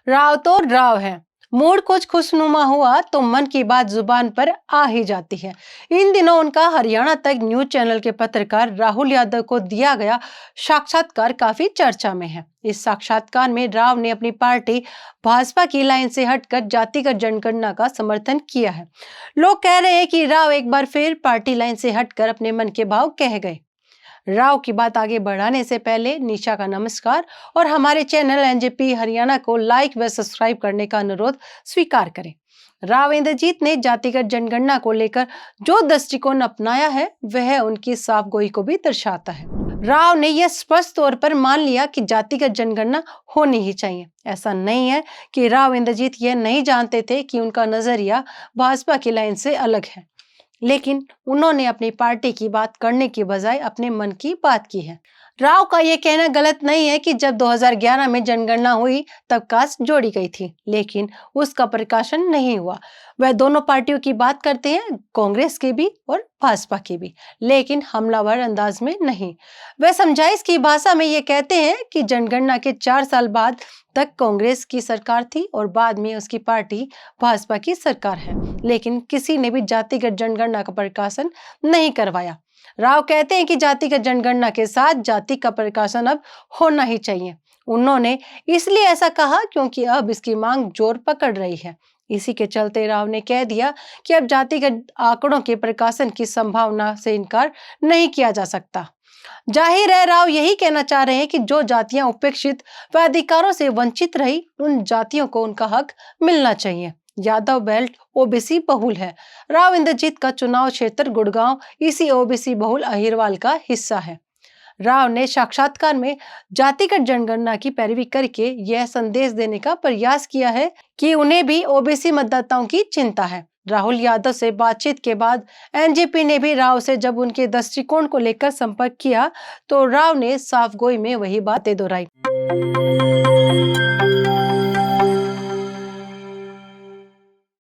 राव तो राव है। मूड कुछ खुशनुमा हुआ तो मन की बात जुबान पर आ ही जाती है। इन दिनों उनका हरियाणा तक न्यूज चैनल के पत्रकार राहुल यादव को दिया गया साक्षात्कार काफी चर्चा में है। इस साक्षात्कार में राव ने अपनी पार्टी भाजपा की लाइन से हटकर जातिगत जनगणना का समर्थन किया है। लोग कह रहे हैं कि राव एक बार फिर पार्टी लाइन से हटकर अपने मन के भाव कह गए। राव की बात आगे बढ़ाने से पहले निशा का नमस्कार और हमारे चैनल एनजेपी हरियाणा को लाइक व सब्सक्राइब करने का अनुरोध स्वीकार करें। राव इंद्रजीत ने जातिगत जनगणना को लेकर जो दृष्टिकोण अपनाया है वह उनकी साफगोई को भी दर्शाता है। राव ने यह स्पष्ट तौर पर मान लिया कि जातिगत जनगणना होनी ही चाहिए। ऐसा नहीं है कि राव इंद्रजीत यह नहीं जानते थे कि उनका नजरिया भाजपा की लाइन से अलग है, लेकिन उन्होंने अपनी पार्टी की बात करने की बजाय अपने मन की बात की है। राव का यह कहना गलत नहीं है कि जब 2011 में जनगणना हुई तब कास्ट जोड़ी गई थी, लेकिन उसका प्रकाशन नहीं हुआ। वह दोनों पार्टियों की बात करते हैं, कांग्रेस की भी और भाजपा की भी, लेकिन हमलावर अंदाज में नहीं। वह समझाइश की भाषा में ये कहते हैं कि जनगणना के 4 साल बाद तक कांग्रेस की सरकार थी और बाद में उसकी पार्टी भाजपा की सरकार है, लेकिन किसी ने भी जातिगत जनगणना का प्रकाशन नहीं करवाया। राव कहते हैं कि जातिगत जनगणना के साथ जाति का प्रकाशन अब होना ही चाहिए। उन्होंने इसलिए ऐसा कहा क्योंकि अब इसकी मांग जोर पकड़ रही है। इसी के चलते राव ने कह दिया कि अब जातिगत आंकड़ों के प्रकाशन की संभावना से इनकार नहीं किया जा सकता। जाहिर है राव यही कहना चाह रहे हैं कि जो जातियां उपेक्षित व अधिकारों से वंचित रही, उन जातियों को उनका हक मिलना चाहिए। यादव बेल्ट ओबीसी बहुल है। राव इंद्रजीत का चुनाव क्षेत्र गुड़गांव इसी ओबीसी बहुल अहिरवाल का हिस्सा है। राव ने साक्षात्कार में जातिगत जनगणना की पैरवी करके यह संदेश देने का प्रयास किया है कि उन्हें भी ओबीसी मतदाताओं की चिंता है। राहुल यादव से बातचीत के बाद एनजेपी ने भी राव से जब उनके दृष्टिकोण को लेकर संपर्क किया तो राव ने साफ गोई में वही बातें दोहराई।